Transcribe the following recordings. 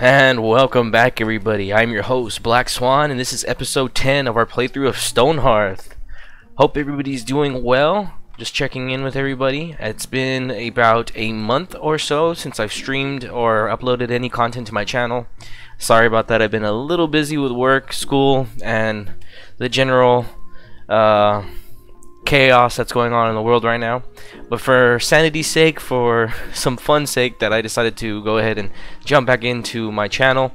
And welcome back, everybody. I'm your host, Black Swan, and this is episode 10 of our playthrough of Stonehearth. Hope everybody's doing well. Just checking in with everybody. It's been about a month or so since I've streamed or uploaded any content to my channel. Sorry about that. I've been a little busy with work, school, and the general chaos that's going on in the world right now. But for sanity's sake, for some fun sake, that I decided to go ahead and jump back into my channel.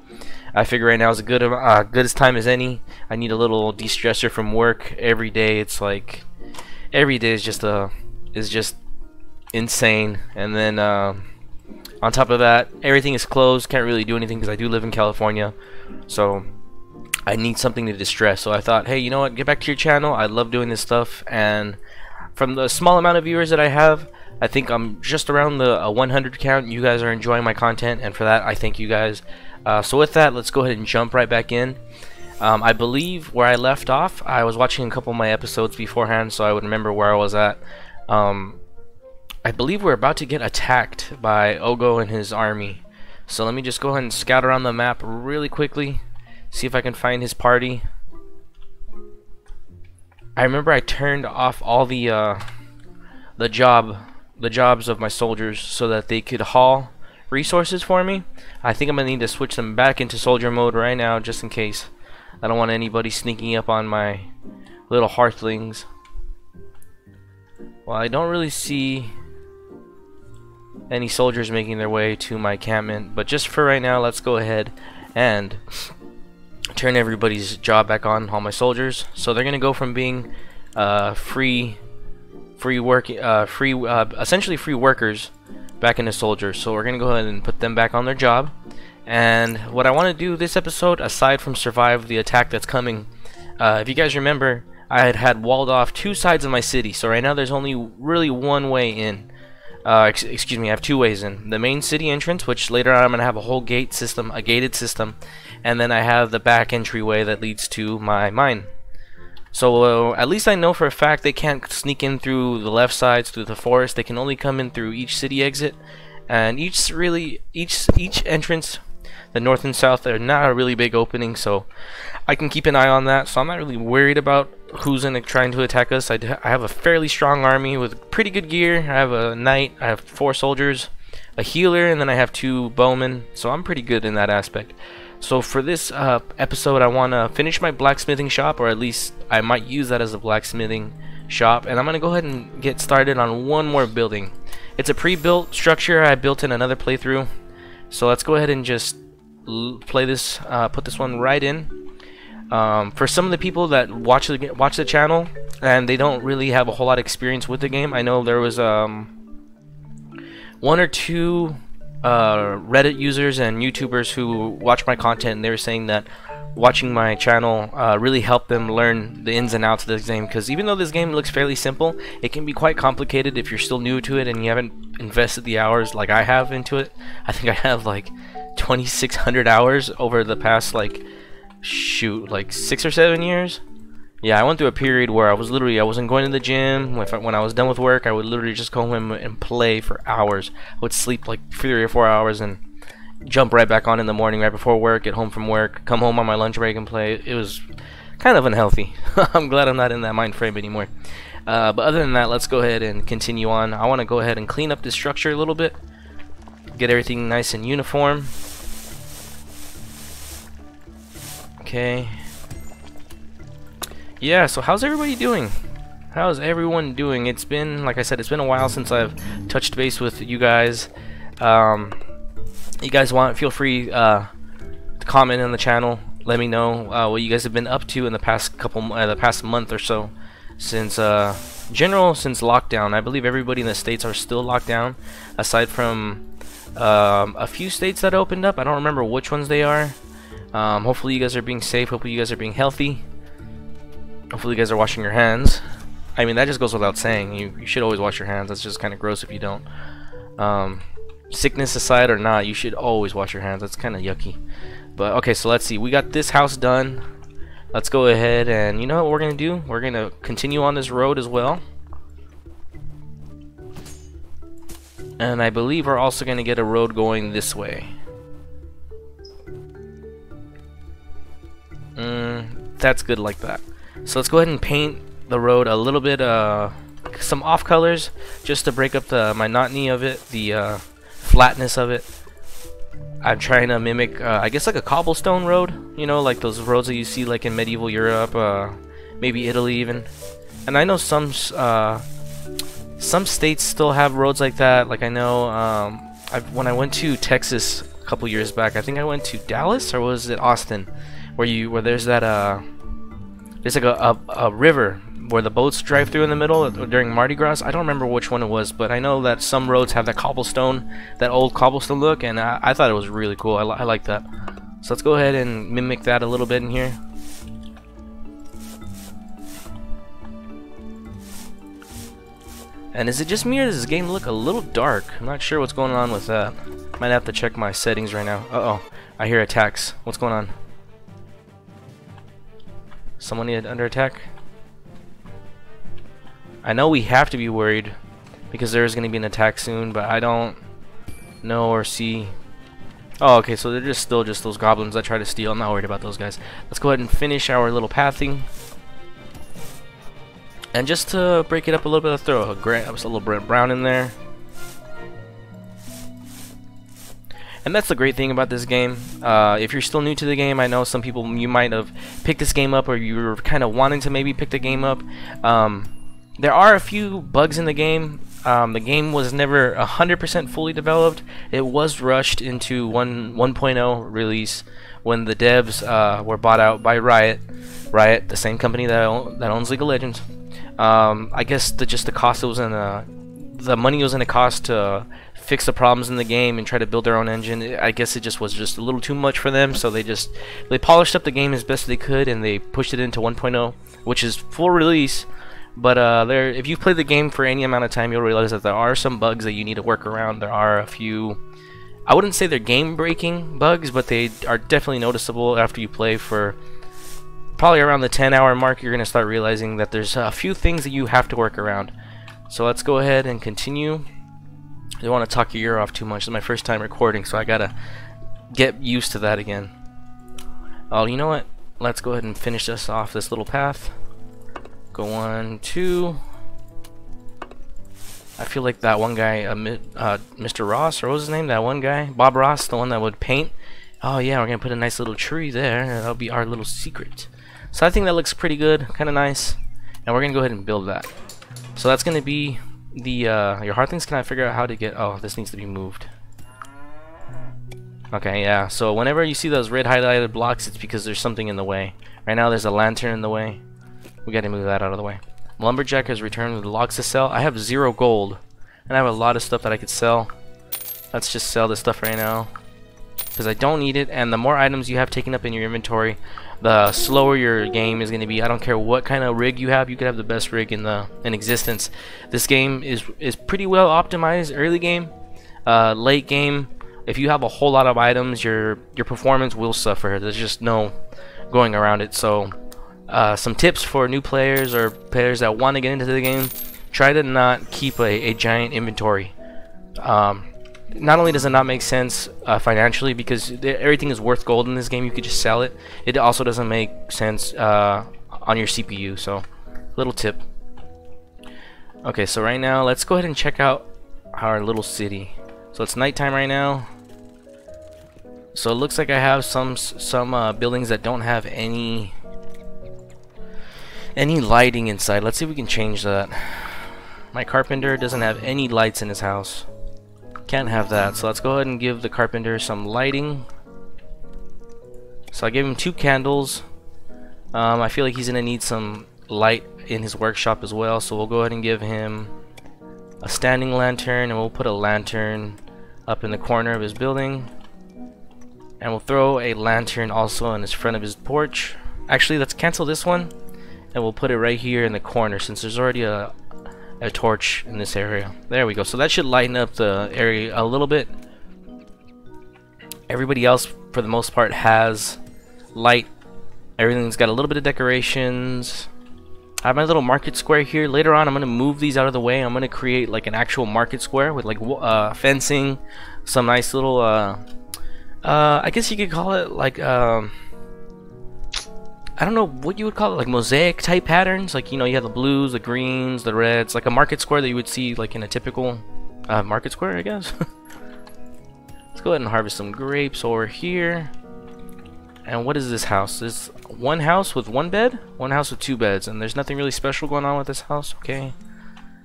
I figure right now is a good as time as any. I need a little de-stressor from work every day. It's like every day is just insane, and then on top of that, everything is closed. Can't really do anything because I do live in California, so I need something to distress. So I thought, hey, you know what, get back to your channel. I love doing this stuff, and from the small amount of viewers that I have, I think I'm just around the 100 count. You guys are enjoying my content, and for that I thank you guys. So with that, let's go ahead and jump right back in. I believe where I left off, I was watching a couple of my episodes beforehand, so I would remember where I was at. I believe we're about to get attacked by Ogo and his army, so let me just go ahead and scout around the map really quickly, see if I can find his party. I remember I turned off all the jobs of my soldiers so that they could haul resources for me. I think I'm gonna need to switch them back into soldier mode right now, just in case. I don't want anybody sneaking up on my little hearthlings. Well, I don't really see any soldiers making their way to my encampment, but just for right now, let's go ahead and turn everybody's job back on, all my soldiers. So they're gonna go from being essentially free workers back into soldiers. So we're gonna go ahead and put them back on their job. And what I want to do this episode, aside from survive the attack that's coming, if you guys remember, I had walled off two sides of my city. So right now there's only really one way in. Excuse me, I have two ways in. The main city entrance, which later on I'm going to have a whole gate system, a gated system, and then I have the back entryway that leads to my mine. So at least I know for a fact they can't sneak in through the left sides, through the forest. They can only come in through each city exit, and each entrance, the north and south, are not a really big opening, so I can keep an eye on that. So I'm not really worried about who's trying to attack us. I have a fairly strong army with pretty good gear. I have a knight, I have 4 soldiers, a healer, and then I have 2 bowmen, so I'm pretty good in that aspect. So for this episode, I want to finish my blacksmithing shop, or at least I might use that as a blacksmithing shop, and I'm going to go ahead and get started on one more building. It's a pre-built structure I built in another playthrough, so let's go ahead and just play this, put this one right in. For some of the people that watch the channel and they don't really have a whole lot of experience with the game, I know there was 1 or 2 Reddit users and YouTubers who watch my content, and they were saying that watching my channel really helped them learn the ins and outs of this game, because even though this game looks fairly simple, it can be quite complicated if you're still new to it and you haven't invested the hours like I have into it. I think I have like 2,600 hours over the past like 6 or 7 years. Yeah, I went through a period where I wasn't going to the gym. When I was done with work, I would literally just go home and play for hours. I would sleep like 3 or 4 hours and jump right back on in the morning right before work, get home from work, come home on my lunch break and play. It was kind of unhealthy. I'm glad I'm not in that mind frame anymore. But other than that, let's go ahead and continue on. I want to go ahead and clean up this structure a little bit, get everything nice and uniform. Okay. Yeah, so how's everybody doing? How's everyone doing? It's been, like I said, it's been a while since I've touched base with you guys. You guys feel free to comment on the channel. Let me know what you guys have been up to in the past month or so, since lockdown. I believe everybody in the States are still locked down, aside from a few states that opened up. I don't remember which ones they are. Hopefully you guys are being safe. Hopefully you guys are being healthy. Hopefully you guys are washing your hands. I mean, that just goes without saying. You should always wash your hands. That's just kind of gross if you don't. Sickness aside or not, you should always wash your hands. That's kind of yucky. But okay, so let's see. We got this house done. Let's go ahead and, you know what we're going to do? We're going to continue on this road as well. And I believe we're also going to get a road going this way. that's good like that. So let's go ahead and paint the road a little bit, some off colors, just to break up the monotony of it, the flatness of it. I'm trying to mimic, I guess, like a cobblestone road, you know, like those roads that you see like in medieval Europe, maybe Italy even. And I know some states still have roads like that. Like I know, when I went to Texas a couple years back, I think I went to Dallas, or was it Austin, where there's that there's like a river where the boats drive through in the middle during Mardi Gras. I don't remember which one it was, but I know that some roads have that cobblestone, that old cobblestone look, and I thought it was really cool. I like that. So let's go ahead and mimic that a little bit in here. And is it just me, or does this game look a little dark? I'm not sure what's going on with that. Might have to check my settings right now. Uh-oh, I hear attacks. What's going on? Someone under attack? I know we have to be worried because there is going to be an attack soon, but I don't know or see. Oh, okay, so they're still just those goblins that try to steal. I'm not worried about those guys. Let's go ahead and finish our little pathing. And just to break it up a little bit, let's throw a little brown in there. And that's the great thing about this game. If you're still new to the game, I know some people, you might have picked this game up, or you were kind of wanting to maybe pick the game up. There are a few bugs in the game. The game was never 100% fully developed. It was rushed into 1.0 release when the devs were bought out by Riot, the same company that owns League of Legends. I guess just the cost it was in the money was going to cost to fix the problems in the game and try to build their own engine. I guess it just was a little too much for them, so they polished up the game as best they could, and they pushed it into 1.0, which is full release. But if you play the game for any amount of time, you'll realize that there are some bugs that you need to work around. There are a few, I wouldn't say they're game-breaking bugs, but they are definitely noticeable after you play for probably around the 10-hour mark. You're going to start realizing that there's a few things that you have to work around. So let's go ahead and continue. I don't want to talk your ear off too much. It's my first time recording, so I got to get used to that again. Oh, you know what? Let's go ahead and finish this off, this little path. Go 1, 2. I feel like that one guy, Mr. Ross, or what was his name? That one guy, Bob Ross, the one that would paint. Oh yeah, we're gonna put a nice little tree there. That'll be our little secret. So I think that looks pretty good, kind of nice. And we're gonna go ahead and build that. So that's gonna be the your hearthlings. Can I figure out how to get? Oh, this needs to be moved. Okay, yeah. So whenever you see those red highlighted blocks, it's because there's something in the way. Right now, there's a lantern in the way. We gotta move that out of the way. Lumberjack has returned with the logs to sell. I have 0 gold, and I have a lot of stuff that I could sell. Let's just sell this stuff right now because I don't need it. And the more items you have taken up in your inventory, the slower your game is gonna be. I don't care what kind of rig you have. You could have the best rig in existence. This game is pretty well optimized. Early game, late game. If you have a whole lot of items, your performance will suffer. There's just no going around it. So. Some tips for new players or players that want to get into the game: try to not keep a giant inventory. Not only does it not make sense financially, because everything is worth gold in this game, you could just sell it. It also doesn't make sense on your CPU. So, little tip. Okay, so right now let's go ahead and check out our little city. So it's nighttime right now. So it looks like I have some buildings that don't have any lighting inside. Let's see if we can change that. My carpenter doesn't have any lights in his house. Can't have that. So let's go ahead and give the carpenter some lighting. So I gave him 2 candles. I feel like he's gonna need some light in his workshop as well, so we'll go ahead and give him a standing lantern, and we'll put a lantern up in the corner of his building, and we'll throw a lantern also in his front of his porch. Actually, let's cancel this one, and we'll put it right here in the corner since there's already a torch in this area. There we go. So that should lighten up the area a little bit. Everybody else, for the most part, has light. Everything's got a little bit of decorations. I have my little market square here. Later on, I'm going to move these out of the way. I'm going to create like an actual market square with like fencing, some nice little I guess you could call it like I don't know what you would call it, like mosaic type patterns. Like, you know, you have the blues, the greens, the reds, like a market square that you would see like in a typical market square, I guess. Let's go ahead and harvest some grapes over here. And what is this house? This one house with one bed, one house with two beds, and there's nothing really special going on with this house. Okay,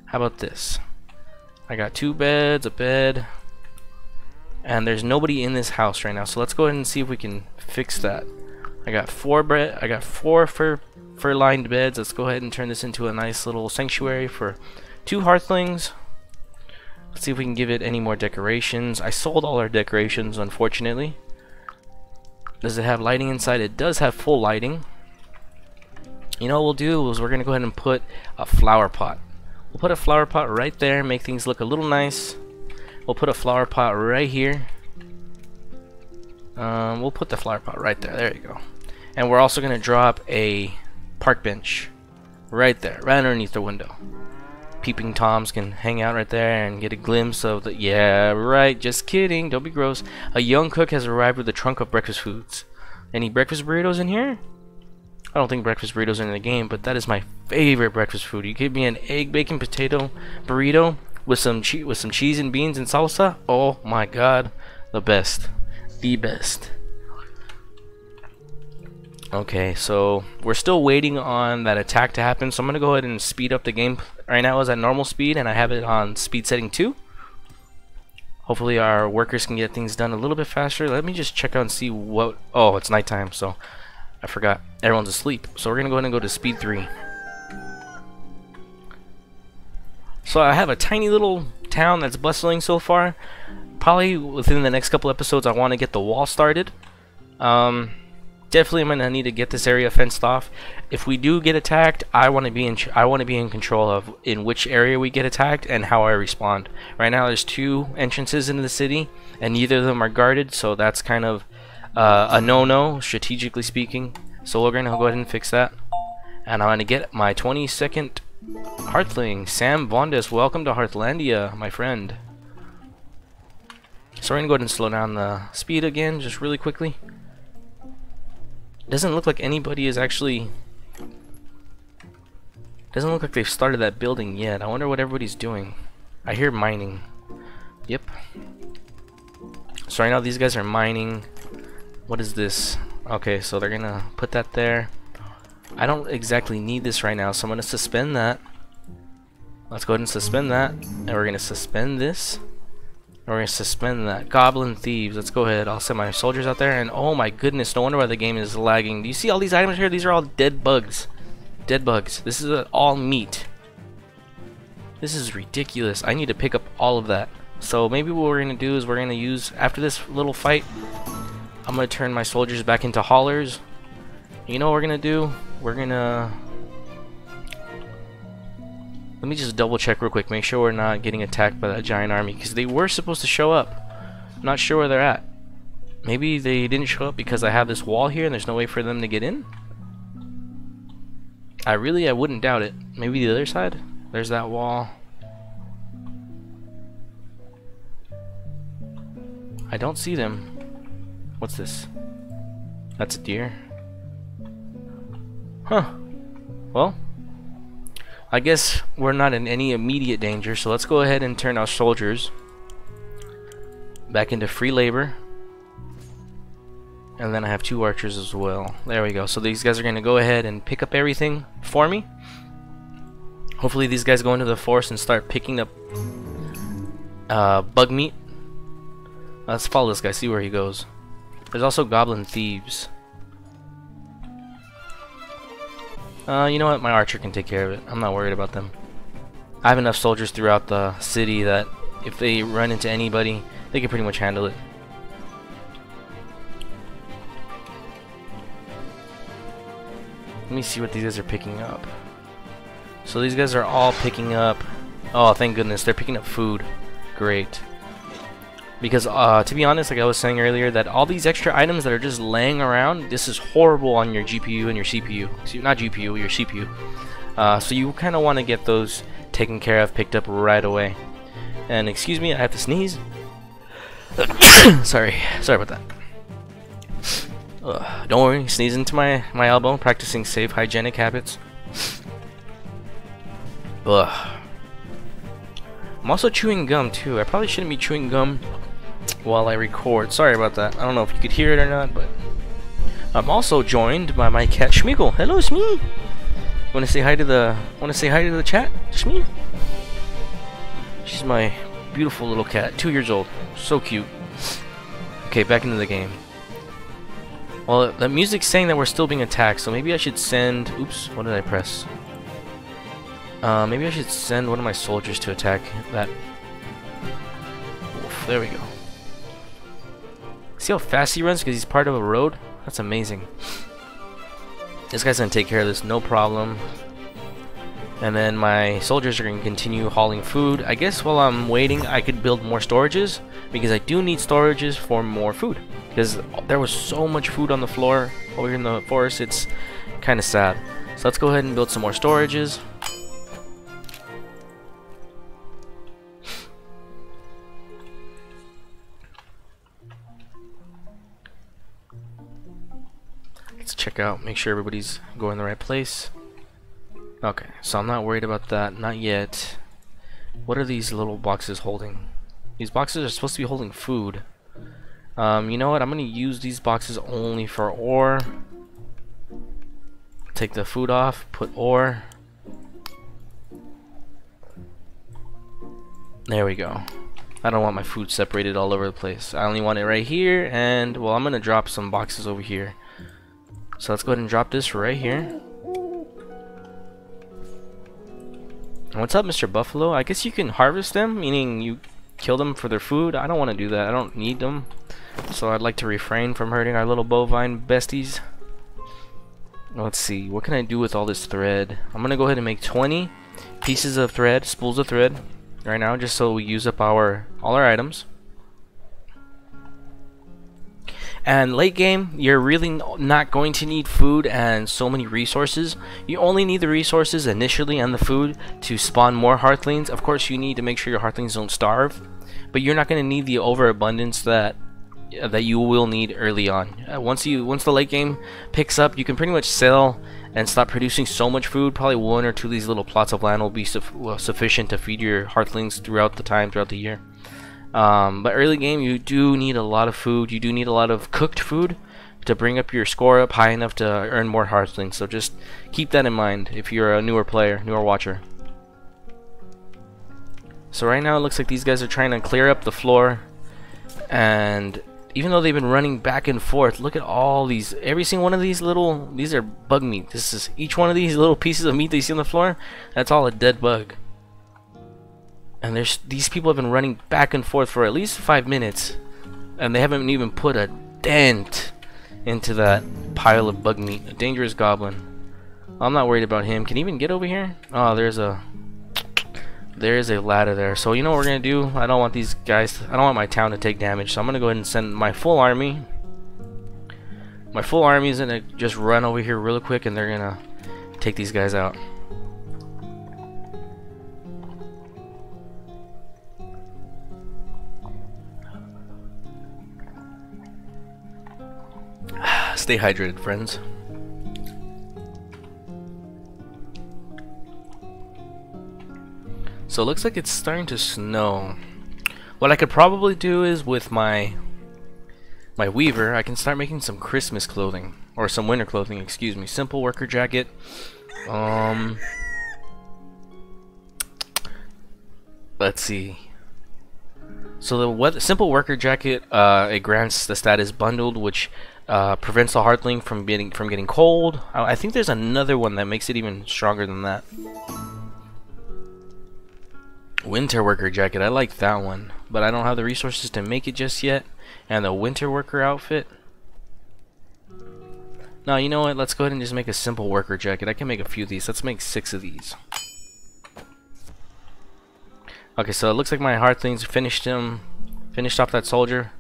how about this? I got two beds, a bed, and there's nobody in this house right now. So let's go ahead and see if we can fix that. I got four fur-lined beds. Let's go ahead and turn this into a nice little sanctuary for two hearthlings. Let's see if we can give it any more decorations. I sold all our decorations, unfortunately. Does it have lighting inside? It does have full lighting. You know what we'll do is we're gonna go ahead and put a flower pot. We'll put a flower pot right there, make things look a little nice. We'll put a flower pot right here. We'll put the flower pot right there. There you go. And we're also gonna drop a park bench right there, right underneath the window. Peeping Toms can hang out right there and get a glimpse of the... Yeah, right, just kidding, don't be gross. A young cook has arrived with a trunk of breakfast foods. Any breakfast burritos in here? I don't think breakfast burritos are in the game, but that is my favorite breakfast food. You give me an egg, bacon, potato burrito with some cheese and beans and salsa. Oh my god, the best. The best. Okay, so we're still waiting on that attack to happen, so I'm gonna go ahead and speed up the game. Right now it's at normal speed and I have it on speed setting 2. Hopefully our workers can get things done a little bit faster. Let me just check out and see what... Oh, it's nighttime, so I forgot. Everyone's asleep. So we're gonna go ahead and go to speed 3. So I have a tiny little town that's bustling so far. Probably within the next couple episodes I want to get the wall started. Definitely I'm gonna need to get this area fenced off. If we do get attacked, I want to be in control of in which area we get attacked and how I respond. Right now there's 2 entrances into the city and neither of them are guarded, so that's kind of a no-no strategically speaking. So we're gonna go ahead and fix that. And I'm gonna get my 22nd Hearthling, Sam Vondas. Welcome to Hearthlandia, my friend. So we're gonna go ahead and slow down the speed again, just really quickly. Doesn't look like anybody is actually... Doesn't look like they've started that building yet. I wonder what everybody's doing. I hear mining. Yep. So right now these guys are mining. What is this? Okay, so they're gonna put that there. I don't exactly need this right now, so I'm gonna suspend that. Let's go ahead and suspend that. And we're gonna suspend this. We're gonna suspend that. Goblin thieves. Let's go ahead. I'll send my soldiers out there. And oh my goodness, no wonder why the game is lagging. Do you see all these items here? These are all dead bugs. Dead bugs. This is all meat. This is ridiculous. I need to pick up all of that. So maybe what we're gonna do is we're gonna use, after this little fight, I'm gonna turn my soldiers back into haulers. You know what we're gonna do? We're gonna... Let me just double check real quick, make sure we're not getting attacked by that giant army, because they were supposed to show up. I'm not sure where they're at. Maybe they didn't show up because I have this wall here and there's no way for them to get in? I wouldn't doubt it. Maybe the other side? There's that wall. I don't see them. What's this? That's a deer. Huh. Well, I guess we're not in any immediate danger, so let's go ahead and turn our soldiers back into free labor. And then I have 2 archers as well. There we go. So these guys are going to go ahead and pick up everything for me. Hopefully these guys go into the forest and start picking up bug meat. Let's follow this guy, see where he goes. There's also goblin thieves. You know what? My archer can take care of it. I'm not worried about them. I have enough soldiers throughout the city that if they run into anybody, they can pretty much handle it. Let me see what these guys are picking up. So these guys are all picking up... Oh, thank goodness. They're picking up food. Great. Because, to be honest, like I was saying earlier, that all these extra items that are just laying around, this is horrible on your GPU and your CPU. Not GPU, your CPU. So you kind of want to get those taken care of, picked up right away. And excuse me, I have to sneeze. Sorry about that. Don't worry, sneeze into my elbow, practicing safe hygienic habits. Ugh. I'm also chewing gum too. I probably shouldn't be chewing gum while I record. Sorry about that. I don't know if you could hear it or not, but I'm also joined by my cat Schmeagle. Hello, Smee. Want to say hi to the chat, Smee? She's my beautiful little cat, 2 years old. So cute. Okay, back into the game. Well, the music's saying that we're still being attacked, so maybe I should send... Oops, what did I press? Maybe I should send one of my soldiers to attack that... Oof, there we go. See how fast he runs because he's part of a road? That's amazing. This guy's gonna take care of this, no problem. And then my soldiers are gonna continue hauling food. I guess while I'm waiting, I could build more storages because I do need storages for more food. Because there was so much food on the floor over here in the forest, it's kind of sad. So let's go ahead and build some more storages. Let's check out, make sure everybody's going the right place. Okay, so I'm not worried about that, not yet. What are these little boxes holding? These boxes are supposed to be holding food. You know what, I'm gonna use these boxes only for ore. Take the food off, put ore. There we go. I don't want my food separated all over the place. I only want it right here, and well, I'm gonna drop some boxes over here. So let's go ahead and drop this right here. What's up, Mr. Buffalo? I guess you can harvest them, meaning you kill them for their food. I don't want to do that. I don't need them. So I'd like to refrain from hurting our little bovine besties. Let's see. What can I do with all this thread? I'm going to go ahead and make 20 pieces of thread, spools of thread right now, just so we use up all our items. And late game, you're really not going to need food and so many resources. You only need the resources initially and the food to spawn more hearthlings. Of course, you need to make sure your hearthlings don't starve, but you're not going to need the overabundance that you will need early on. Once the late game picks up, you can pretty much sell and stop producing so much food. Probably one or two of these little plots of land will be sufficient to feed your hearthlings throughout the year. But early game, you do need a lot of food. You do need a lot of cooked food to bring up your score up high enough to earn more hearthlings. So just keep that in mind if you're a newer player, newer watcher. So right now it looks like these guys are trying to clear up the floor, and even though they've been running back and forth, look at all these, every single one of these these are bug meat. This is each one of these little pieces of meat that you see on the floor, that's all a dead bug. And these people have been running back and forth for at least 5 minutes, and they haven't even put a dent into that pile of bug meat. A dangerous goblin. I'm not worried about him. Can he even get over here? Oh, there's a ladder there. So you know what we're gonna do? I don't want these guys. I don't want my town to take damage. So I'm gonna go ahead and send my full army. My full army is gonna just run over here real quick, and they're gonna take these guys out. Stay hydrated, friends. So it looks like it's starting to snow. What I could probably do is with my weaver, I can start making some Christmas clothing, or some winter clothing, excuse me. Simple worker jacket. Let's see. So the simple worker jacket, it grants the status bundled, which prevents the heartling from getting cold. I think there's another one that makes it even stronger than that. Winter worker jacket, I like that one, but I don't have the resources to make it just yet. And the winter worker outfit. No, you know what? Let's go ahead and just make a simple worker jacket. I can make a few of these. Let's make 6 of these. Okay, so it looks like my hearthlings finished off that soldier.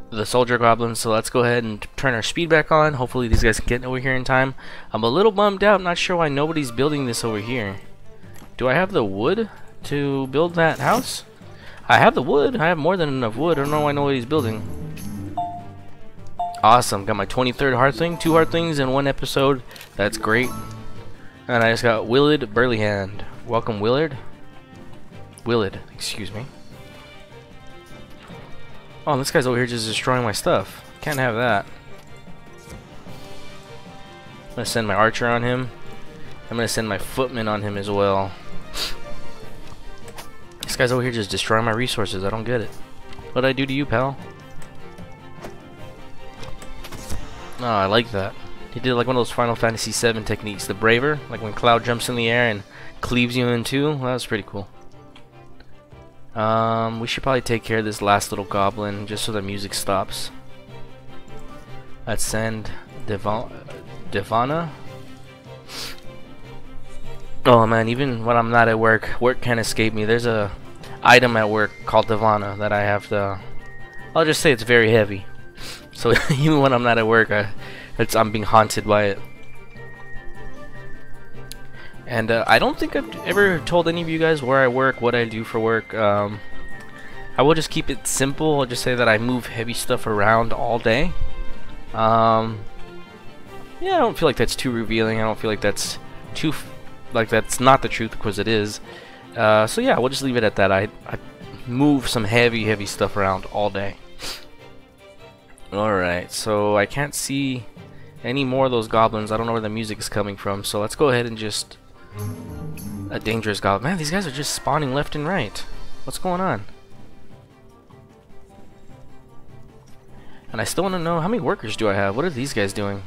The soldier goblins, so let's go ahead and turn our speed back on. Hopefully these guys can get over here in time. I'm a little bummed out, not sure why nobody's building this over here. Do I have the wood to build that house? I have the wood. I have more than enough wood. I don't know why nobody's building. Awesome. Got my 23rd Hearthling. 2 Hearthlings in 1 episode. That's great. And I just got Willard Burleyhand. Welcome, Willard. Willard, excuse me. Oh, this guy's over here just destroying my stuff. Can't have that. I'm gonna send my archer on him. I'm gonna send my footman on him as well. This guy's over here just destroying my resources. I don't get it. What'd I do to you, pal? Oh, I like that. He did like one of those Final Fantasy VII techniques. The Braver, like when Cloud jumps in the air and cleaves you in two. Well, that was pretty cool. We should probably take care of this last little goblin just so the music stops. Let's send Devana. Oh man, even when I'm not at work, work can't escape me. There's a item at work called Devana that I have to. I'll just say it's very heavy. So even when I'm not at work, I'm being haunted by it. And I don't think I've ever told any of you guys where I work, what I do for work. I will just keep it simple. I'll just say that I move heavy stuff around all day. Yeah, I don't feel like that's too revealing. I don't feel like that's too that's not the truth, because it is. So yeah, we'll just leave it at that. I move some heavy stuff around all day. Alright, so I can't see any more of those goblins. I don't know where the music is coming from, so let's go ahead and just... A dangerous goblin. Man, these guys are just spawning left and right. What's going on? And I still want to know, how many workers do I have? What are these guys doing?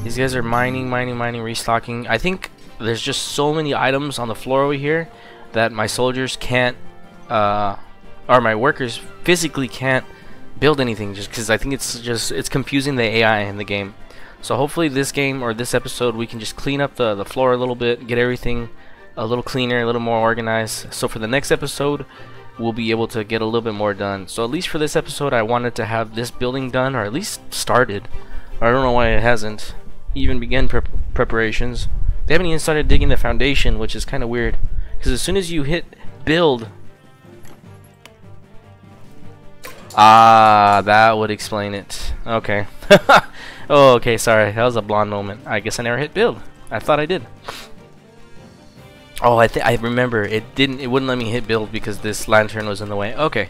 These guys are mining, restocking. I think there's just so many items on the floor over here that my soldiers can't, or my workers physically can't build anything, just because I think it's confusing the AI in the game. So hopefully this game or this episode we can just clean up the floor a little bit, get everything a little cleaner, a little more organized. So for the next episode we'll be able to get a little bit more done. So at least for this episode I wanted to have this building done, or at least started. I don't know why it hasn't even begun preparations. They haven't even started digging the foundation, which is kind of weird, because as soon as you hit build, that would explain it. Okay. Oh, okay, sorry. That was a blonde moment. I guess I never hit build. I thought I did. Oh, I remember. It wouldn't let me hit build because this lantern was in the way. Okay.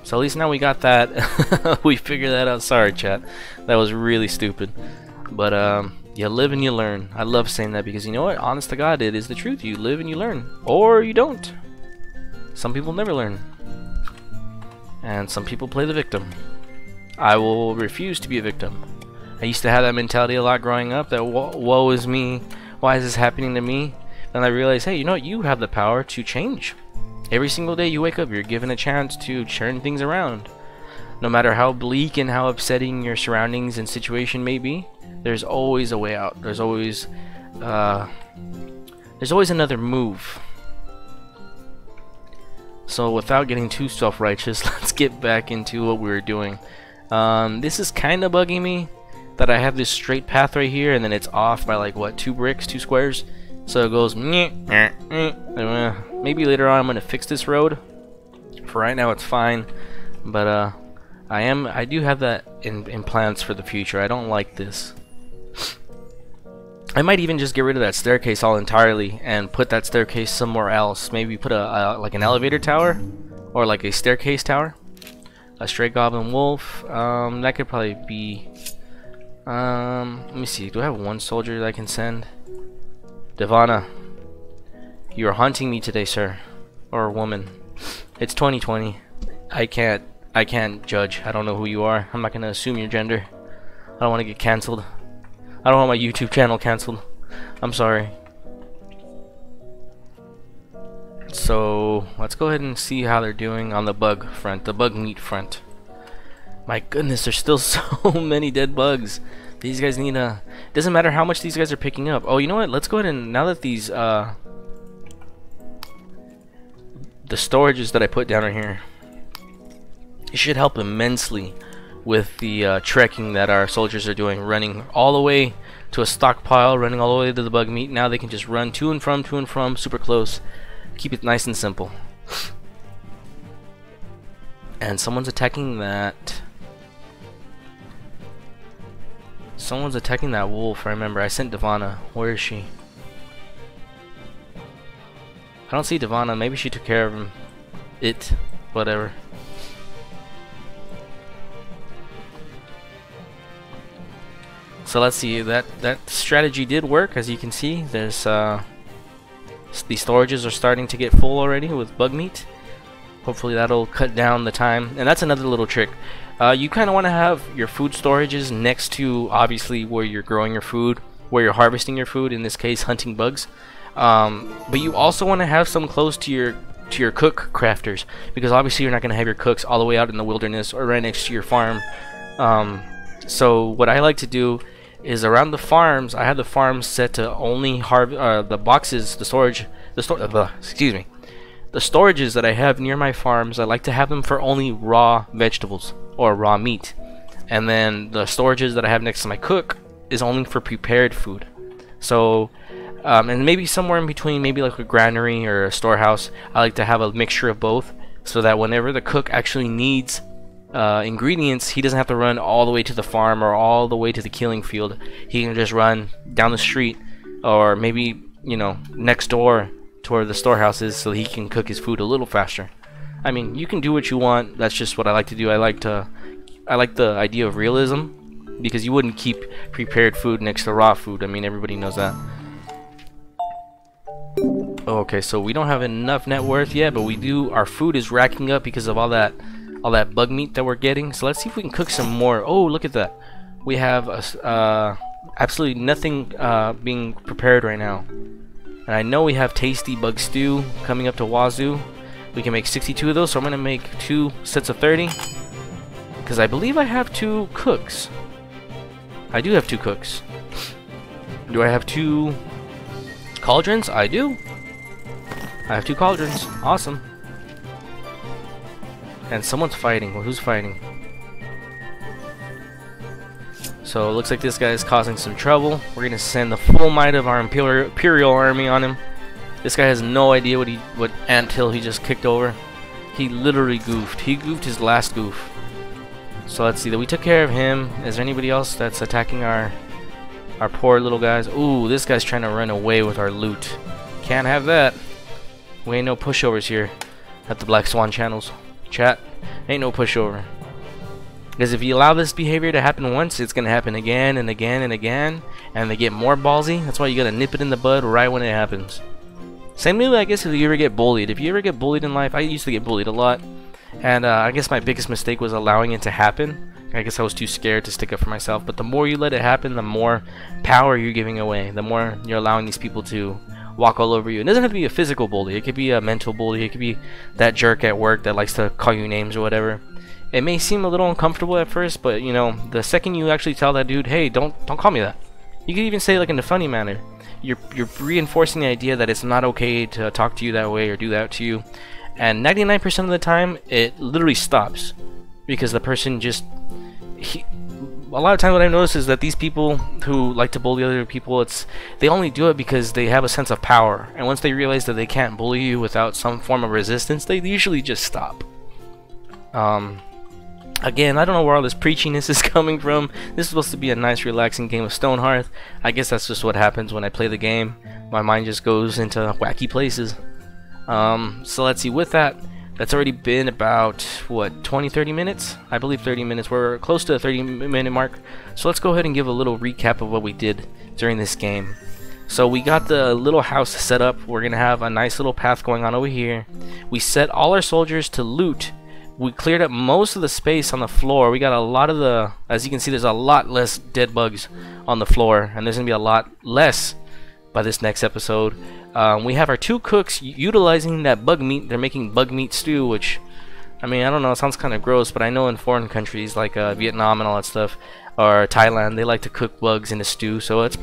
So at least now we got that. We figured that out. Sorry, chat. That was really stupid. But you live and you learn. I love saying that because you know what? Honest to God, it is the truth. You live and you learn. Or you don't. Some people never learn. And some people play the victim. I will refuse to be a victim. I used to have that mentality a lot growing up, that woe is me, why is this happening to me? And I realized, hey, you know what, you have the power to change. Every single day you wake up, you're given a chance to turn things around. No matter how bleak and how upsetting your surroundings and situation may be, there's always a way out. There's always another move. So without getting too self-righteous, let's get back into what we were doing. This is kind of bugging me that I have this straight path right here and then it's off by like what, 2 bricks, 2 squares. So it goes maybe later on I'm gonna fix this road. For right now it's fine, but I do have that in plans for the future. I don't like this. I might even just get rid of that staircase all entirely and put that staircase somewhere else. Maybe put like an elevator tower or like a staircase tower. A stray goblin wolf. That could probably be. Let me see. Do I have one soldier that I can send? Devana, you are haunting me today, sir, or woman. It's 2020. I can't judge. I don't know who you are. I'm not gonna assume your gender. I don't want to get cancelled. I don't want my YouTube channel cancelled. I'm sorry. So let's go ahead and see how they're doing on the bug front, the bug meat front. My goodness, there's still so many dead bugs. These guys need a... Doesn't matter how much these guys are picking up. Oh, you know what? Let's go ahead and, now that these the storages that I put down right here, it should help immensely with the trekking that our soldiers are doing, running all the way to a stockpile, running all the way to the bug meat. Now they can just run to and from, super close. Keep it nice and simple. And someone's attacking that. Someone's attacking that wolf. I remember. I sent Devana. Where is she? I don't see Devana. Maybe she took care of him. Whatever. So let's see. That strategy did work. As you can see, there's the storages are starting to get full already with bug meat. Hopefully that'll cut down the time. And that's another little trick. You kind of want to have your food storages next to, obviously, where you're growing your food, where you're harvesting your food, in this case hunting bugs. But you also want to have some close to your cook crafters, because obviously you're not going to have your cooks all the way out in the wilderness or right next to your farm. So what I like to do is around the farms, I have the farms set to only the boxes, the storages that I have near my farms. I like to have them for only raw vegetables or raw meat, and then the storages that I have next to my cook is only for prepared food. So and maybe somewhere in between, maybe like a granary or a storehouse, I like to have a mixture of both, so that whenever the cook actually needs ingredients, he doesn't have to run all the way to the farm or all the way to the killing field. He can just run down the street, or maybe, you know, next door to where the storehouse is, so he can cook his food a little faster. I mean, you can do what you want. That's just what I like to do. I like the idea of realism, because you wouldn't keep prepared food next to raw food. I mean, everybody knows that. Okay, so we don't have enough net worth yet, but we do. Our food is racking up because of all that bug meat that we're getting. So let's see if we can cook some more. Oh, look at that. We have absolutely nothing being prepared right now. And I know we have tasty bug stew coming up to wazoo. We can make 62 of those, so I'm going to make 2 sets of 30. Because I believe I have 2 cooks. I do have 2 cooks. Do I have 2 cauldrons? I do. I have 2 cauldrons. Awesome. And someone's fighting. Well, who's fighting? So it looks like this guy is causing some trouble. We're gonna send the full might of our Imperial army on him. This guy has no idea what anthill he just kicked over. He literally goofed. He goofed his last goof. So let's see that we took care of him. Is there anybody else that's attacking our poor little guys? Ooh, this guy's trying to run away with our loot. Can't have that. We ain't no pushovers here at the Black Swan channels. Chat, ain't no pushover. Because if you allow this behavior to happen once, it's gonna happen again and again and again, and they get more ballsy. That's why you gotta nip it in the bud right when it happens. Same thing, I guess, if you ever get bullied. If you ever get bullied in life, I used to get bullied a lot, and I guess my biggest mistake was allowing it to happen. I guess I was too scared to stick up for myself. But the more you let it happen, the more power you're giving away. The more you're allowing these people to walk all over you. It doesn't have to be a physical bully. It could be a mental bully. It could be that jerk at work that likes to call you names or whatever. It may seem a little uncomfortable at first, but you know, the second you actually tell that dude, hey, don't call me that. You can even say, like, in a funny manner. You're reinforcing the idea that it's not okay to talk to you that way or do that to you. And 99% of the time, it literally stops, because the person just a lot of times what I've noticed is that these people who like to bully other people, they only do it because they have a sense of power, and once they realize that they can't bully you without some form of resistance, they usually just stop. Again, I don't know where all this preachiness is coming from. This is supposed to be a nice relaxing game of Stonehearth. I guess that's just what happens when I play the game. My mind just goes into wacky places. So let's see, with that, that's already been about, what, 20-30 minutes? I believe 30 minutes. We're close to the 30-minute mark. So let's go ahead and give a little recap of what we did during this game. So we got the little house set up. We're going to have a nice little path going on over here. We set all our soldiers to loot. We cleared up most of the space on the floor. We got a lot of the, as you can see, there's a lot less dead bugs on the floor, and there's going to be a lot less by this next episode. We have our 2 cooks utilizing that bug meat. They're making bug meat stew, which, I mean, I don't know, it sounds kind of gross, but I know in foreign countries like Vietnam and all that stuff, or Thailand, they like to cook bugs in a stew. So it's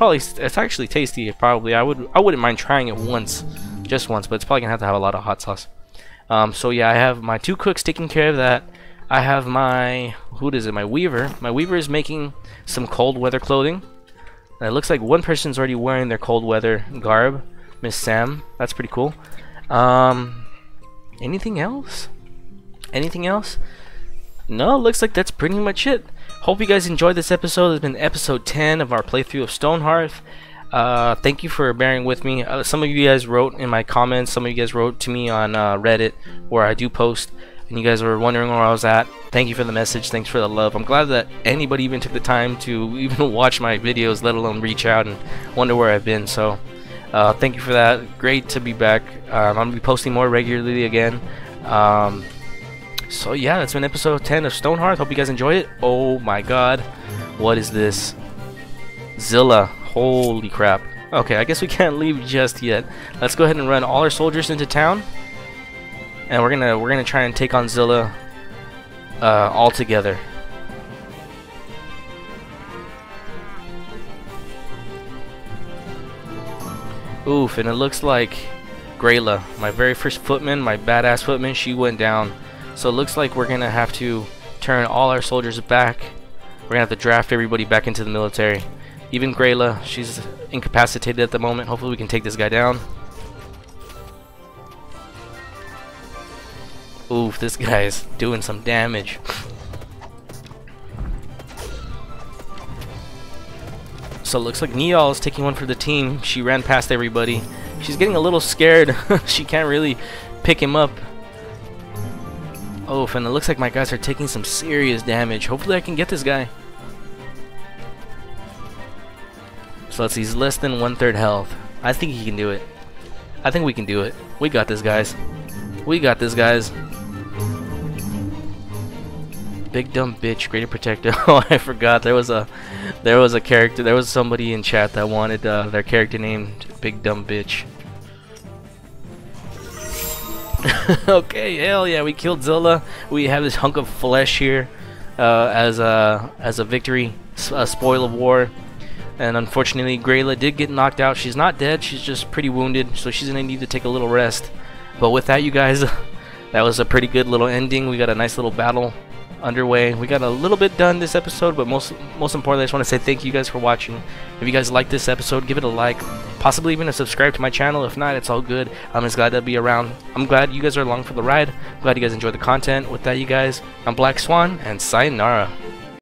actually tasty. Probably I wouldn't mind trying it once, just once, but it's probably gonna have to have a lot of hot sauce. So yeah, I have my 2 cooks taking care of that. I have my, my weaver. My weaver is making some cold weather clothing. And it looks like one person's already wearing their cold weather garb. Miss Sam. That's pretty cool. Anything else? Anything else? no, looks like that's pretty much it. Hope you guys enjoyed this episode. It's been episode 10 of our playthrough of Stonehearth. Thank you for bearing with me. Some of you guys wrote in my comments, some of you guys wrote to me on Reddit, where I do post, and you guys were wondering where I was at. Thank you for the message, thanks for the love. I'm glad that anybody even took the time to even watch my videos, let alone reach out and wonder where I've been. So thank you for that. Great to be back. I'm going to be posting more regularly again. So yeah, that's been episode 10 of Stonehearth. Hope you guys enjoy it. Oh my god, what is this? ZILLA. Holy crap. Okay, I guess we can't leave just yet. Let's go ahead and run all our soldiers into town, and we're gonna try and take on ZILLA all together. Oof, and it looks like Grayla, my very first footman, my badass footman, she went down. So it looks like we're gonna have to turn all our soldiers back. We're gonna have to draft everybody back into the military. Even Grayla, she's incapacitated at the moment. Hopefully we can take this guy down. Oof, this guy's doing some damage. So it looks like Neal is taking one for the team. She ran past everybody. She's getting a little scared. She can't really pick him up. Oh, and it looks like my guys are taking some serious damage. Hopefully I can get this guy. So let's see, he's less than 1/3 health. I think he can do it. I think we can do it. We got this, guys. We got this, guys. Big dumb bitch, greater protector. Oh, I forgot. There was a character. There was somebody in chat that wanted their character named Big Dumb Bitch. Okay, hell yeah, we killed ZILLA. We have this hunk of flesh here as a victory, a spoil of war. And unfortunately, Grayla did get knocked out. She's not dead, she's just pretty wounded, so she's gonna need to take a little rest. But with that, you guys, that was a pretty good little ending. We got a nice little battle underway. We got a little bit done this episode, but most importantly, I just want to say thank you guys for watching. If you guys liked this episode, give it a like, possibly even a subscribe to my channel. If not, it's all good. I'm just glad to be around. I'm glad you guys are along for the ride. I'm glad you guys enjoy the content. With that, you guys, I'm Black Swan, and sayonara.